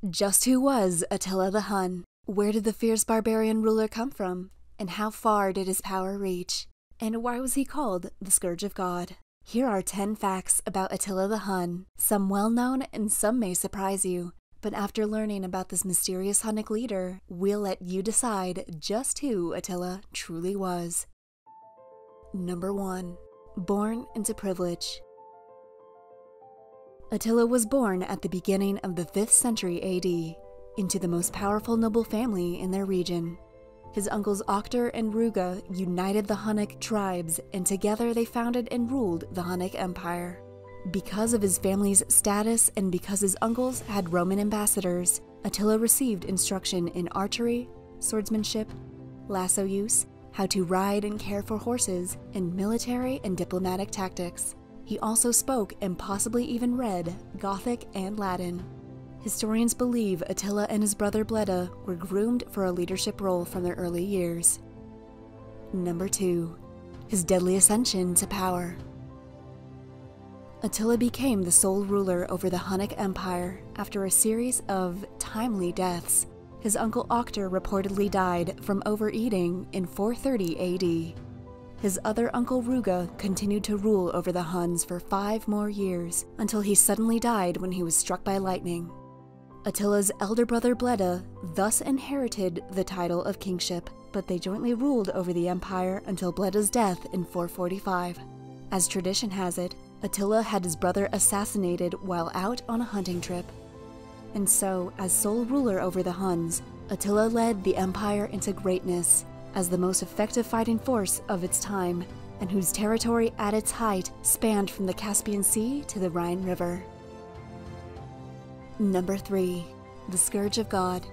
Just who was Attila the Hun? Where did the fierce barbarian ruler come from? And how far did his power reach? And why was he called the Scourge of God? Here are 10 facts about Attila the Hun, some well-known and some may surprise you. But after learning about this mysterious Hunnic leader, we'll let you decide just who Attila truly was. Number 1. Born into privilege. Attila was born at the beginning of the 5th century AD, into the most powerful noble family in their region. His uncles Octor and Ruga united the Hunnic tribes, and together they founded and ruled the Hunnic Empire. Because of his family's status and because his uncles had Roman ambassadors, Attila received instruction in archery, swordsmanship, lasso use, how to ride and care for horses, and military and diplomatic tactics. He also spoke and possibly even read Gothic and Latin. Historians believe Attila and his brother Bleda were groomed for a leadership role from their early years. Number 2. His deadly ascension to power. Attila became the sole ruler over the Hunnic Empire after a series of timely deaths. His uncle Octor reportedly died from overeating in 430 AD. His other uncle Ruga continued to rule over the Huns for 5 more years, until he suddenly died when he was struck by lightning. Attila's elder brother Bleda thus inherited the title of kingship, but they jointly ruled over the empire until Bleda's death in 445. As tradition has it, Attila had his brother assassinated while out on a hunting trip. And so, as sole ruler over the Huns, Attila led the empire into greatness, as the most effective fighting force of its time, and whose territory at its height spanned from the Caspian Sea to the Rhine River. Number 3. The Scourge of God.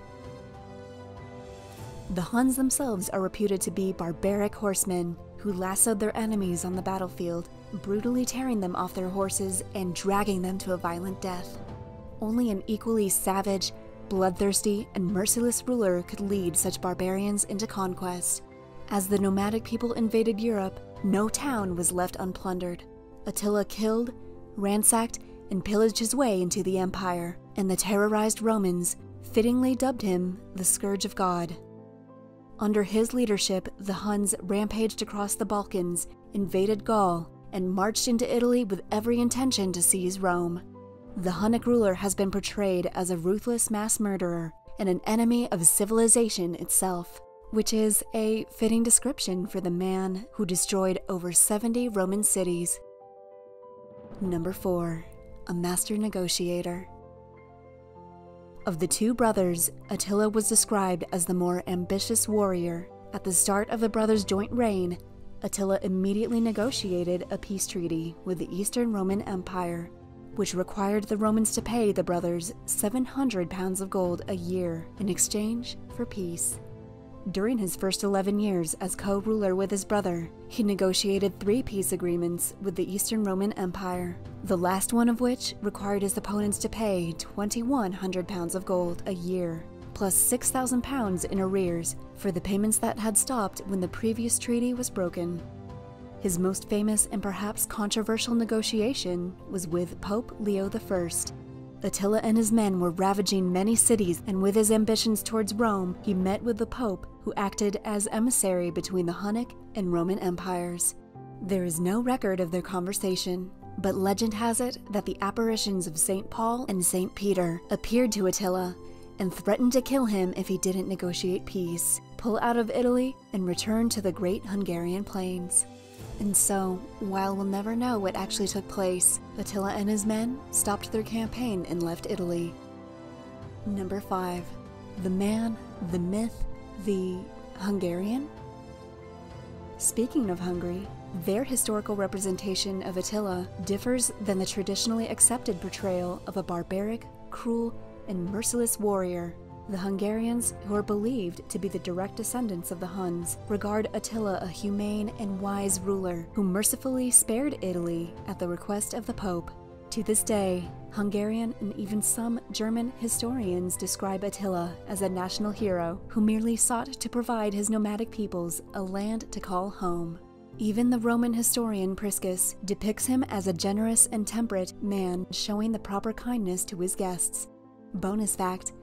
The Huns themselves are reputed to be barbaric horsemen who lassoed their enemies on the battlefield, brutally tearing them off their horses and dragging them to a violent death. Only an equally savage, bloodthirsty, and merciless ruler could lead such barbarians into conquest. As the nomadic people invaded Europe, no town was left unplundered. Attila killed, ransacked, and pillaged his way into the empire, and the terrorized Romans fittingly dubbed him the Scourge of God. Under his leadership, the Huns rampaged across the Balkans, invaded Gaul, and marched into Italy with every intention to seize Rome. The Hunnic ruler has been portrayed as a ruthless mass murderer and an enemy of civilization itself, which is a fitting description for the man who destroyed over 70 Roman cities. Number 4. A master negotiator. Of the 2 brothers, Attila was described as the more ambitious warrior. At the start of the brothers' joint reign, Attila immediately negotiated a peace treaty with the Eastern Roman Empire, which required the Romans to pay the brothers 700 pounds of gold a year in exchange for peace. During his first 11 years as co-ruler with his brother, he negotiated 3 peace agreements with the Eastern Roman Empire, the last one of which required his opponents to pay 2,100 pounds of gold a year, plus 6,000 pounds in arrears for the payments that had stopped when the previous treaty was broken. His most famous and perhaps controversial negotiation was with Pope Leo I. Attila and his men were ravaging many cities, and with his ambitions towards Rome, he met with the Pope, who acted as emissary between the Hunnic and Roman empires. There is no record of their conversation, but legend has it that the apparitions of St. Paul and St. Peter appeared to Attila and threatened to kill him if he didn't negotiate peace, pull out of Italy, and return to the great Hungarian plains. And so, while we'll never know what actually took place, Attila and his men stopped their campaign and left Italy. Number 5. The man, the myth, the Hungarian? Speaking of Hungary, their historical representation of Attila differs than the traditionally accepted portrayal of a barbaric, cruel, and merciless warrior. The Hungarians, who are believed to be the direct descendants of the Huns, regard Attila a humane and wise ruler who mercifully spared Italy at the request of the Pope. To this day, Hungarian and even some German historians describe Attila as a national hero who merely sought to provide his nomadic peoples a land to call home. Even the Roman historian Priscus depicts him as a generous and temperate man showing the proper kindness to his guests. Bonus fact: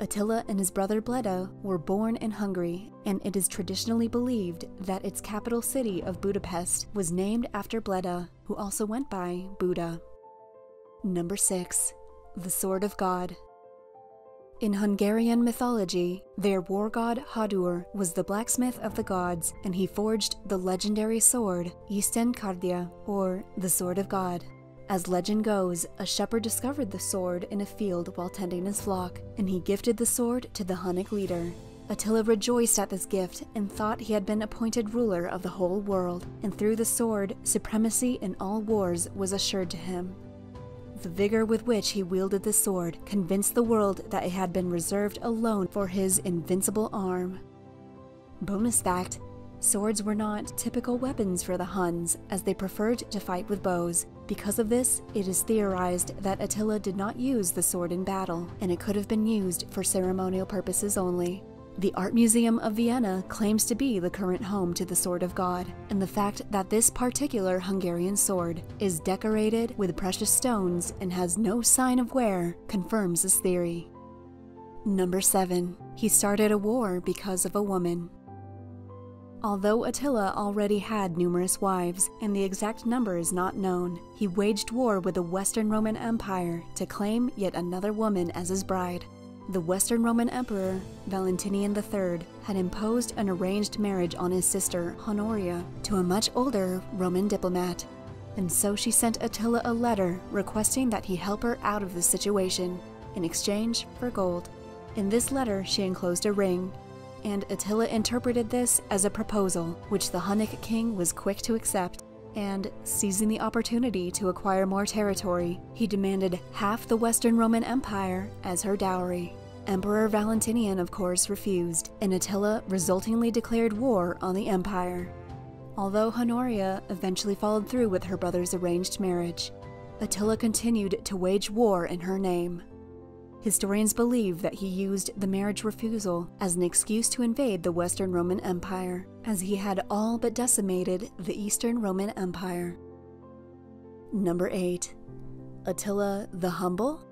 Attila and his brother Bleda were born in Hungary, and it is traditionally believed that its capital city of Budapest was named after Bleda, who also went by Buddha. Number 6. The Sword of God. In Hungarian mythology, their war god Hadur was the blacksmith of the gods, and he forged the legendary sword Isten Kardja, or the Sword of God. As legend goes, a shepherd discovered the sword in a field while tending his flock, and he gifted the sword to the Hunnic leader. Attila rejoiced at this gift and thought he had been appointed ruler of the whole world, and through the sword, supremacy in all wars was assured to him. The vigor with which he wielded the sword convinced the world that it had been reserved alone for his invincible arm. Bonus fact: swords were not typical weapons for the Huns, as they preferred to fight with bows. Because of this, it is theorized that Attila did not use the sword in battle, and it could have been used for ceremonial purposes only. The Art Museum of Vienna claims to be the current home to the Sword of God, and the fact that this particular Hungarian sword is decorated with precious stones and has no sign of wear confirms this theory. Number 7. He started a war because of a woman. Although Attila already had numerous wives, and the exact number is not known, he waged war with the Western Roman Empire to claim yet another woman as his bride. The Western Roman Emperor, Valentinian III, had imposed an arranged marriage on his sister, Honoria, to a much older Roman diplomat, and so she sent Attila a letter requesting that he help her out of the situation, in exchange for gold. In this letter she enclosed a ring, and Attila interpreted this as a proposal, which the Hunnic king was quick to accept, and, seizing the opportunity to acquire more territory, he demanded half the Western Roman Empire as her dowry. Emperor Valentinian, of course, refused, and Attila resultingly declared war on the empire. Although Honoria eventually followed through with her brother's arranged marriage, Attila continued to wage war in her name. Historians believe that he used the marriage refusal as an excuse to invade the Western Roman Empire, as he had all but decimated the Eastern Roman Empire. Number 8. Attila the Humble?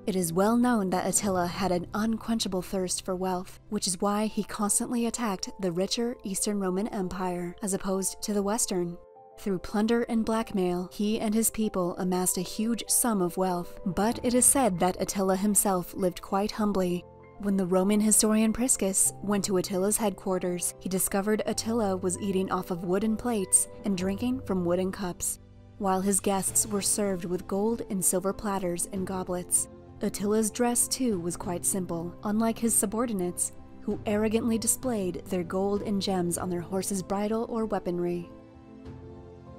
It is well known that Attila had an unquenchable thirst for wealth, which is why he constantly attacked the richer Eastern Roman Empire as opposed to the Western. Through plunder and blackmail, he and his people amassed a huge sum of wealth, but it is said that Attila himself lived quite humbly. When the Roman historian Priscus went to Attila's headquarters, he discovered Attila was eating off of wooden plates and drinking from wooden cups, while his guests were served with gold and silver platters and goblets. Attila's dress, too, was quite simple, unlike his subordinates, who arrogantly displayed their gold and gems on their horse's bridle or weaponry.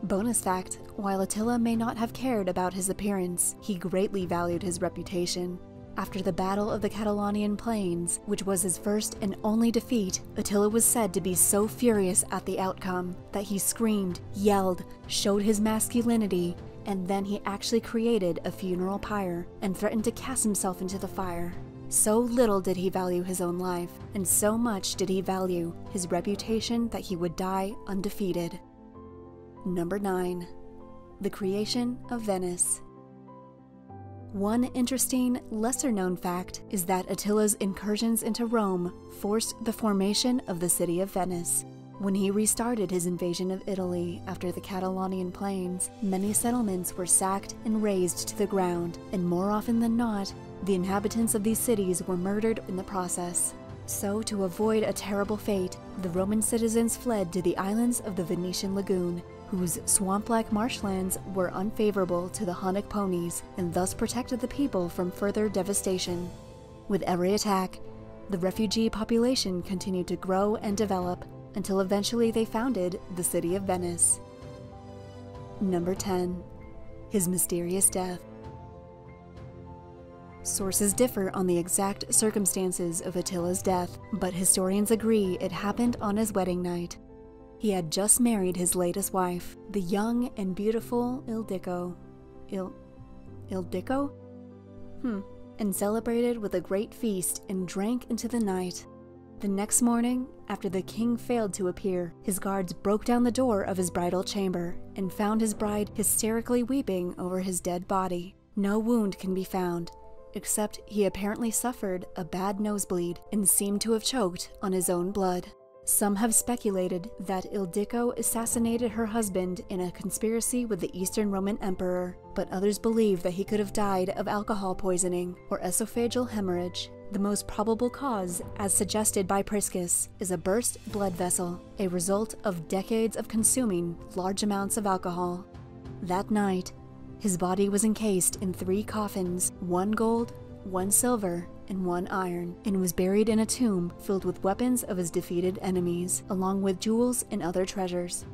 Bonus fact: while Attila may not have cared about his appearance, he greatly valued his reputation. After the Battle of the Catalonian Plains, which was his first and only defeat, Attila was said to be so furious at the outcome that he screamed, yelled, showed his masculinity, and then he actually created a funeral pyre and threatened to cast himself into the fire. So little did he value his own life, and so much did he value his reputation that he would die undefeated. Number 9. The creation of Venice. One interesting, lesser-known fact is that Attila's incursions into Rome forced the formation of the city of Venice. When he restarted his invasion of Italy after the Catalonian Plains, many settlements were sacked and razed to the ground, and more often than not, the inhabitants of these cities were murdered in the process. So, to avoid a terrible fate, the Roman citizens fled to the islands of the Venetian lagoon, whose swamp-like marshlands were unfavorable to the Hunnic ponies and thus protected the people from further devastation. With every attack, the refugee population continued to grow and develop until eventually they founded the city of Venice. Number 10. His mysterious death. Sources differ on the exact circumstances of Attila's death, but historians agree it happened on his wedding night. He had just married his latest wife, the young and beautiful Ildiko. Ildiko? And celebrated with a great feast and drank into the night. The next morning, after the king failed to appear, his guards broke down the door of his bridal chamber and found his bride hysterically weeping over his dead body. No wound can be found, except he apparently suffered a bad nosebleed and seemed to have choked on his own blood. Some have speculated that Ildiko assassinated her husband in a conspiracy with the Eastern Roman Emperor, but others believe that he could have died of alcohol poisoning or esophageal hemorrhage. The most probable cause, as suggested by Priscus, is a burst blood vessel, a result of decades of consuming large amounts of alcohol. That night, his body was encased in 3 coffins, 1 gold, 1 silver, and 1 iron, and was buried in a tomb filled with weapons of his defeated enemies, along with jewels and other treasures.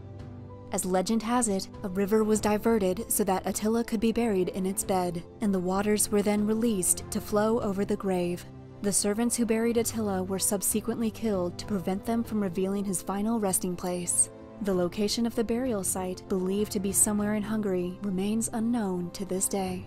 As legend has it, a river was diverted so that Attila could be buried in its bed, and the waters were then released to flow over the grave. The servants who buried Attila were subsequently killed to prevent them from revealing his final resting place. The location of the burial site, believed to be somewhere in Hungary, remains unknown to this day.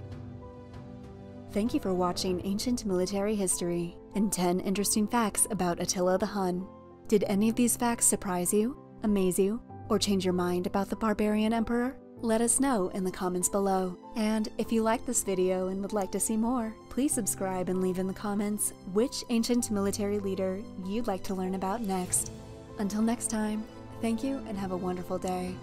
Thank you for watching Ancient Military History and 10 interesting facts about Attila the Hun. Did any of these facts surprise you, amaze you, or change your mind about the Barbarian Emperor? Let us know in the comments below. And if you liked this video and would like to see more, please subscribe and leave in the comments which ancient military leader you'd like to learn about next. Until next time, thank you and have a wonderful day.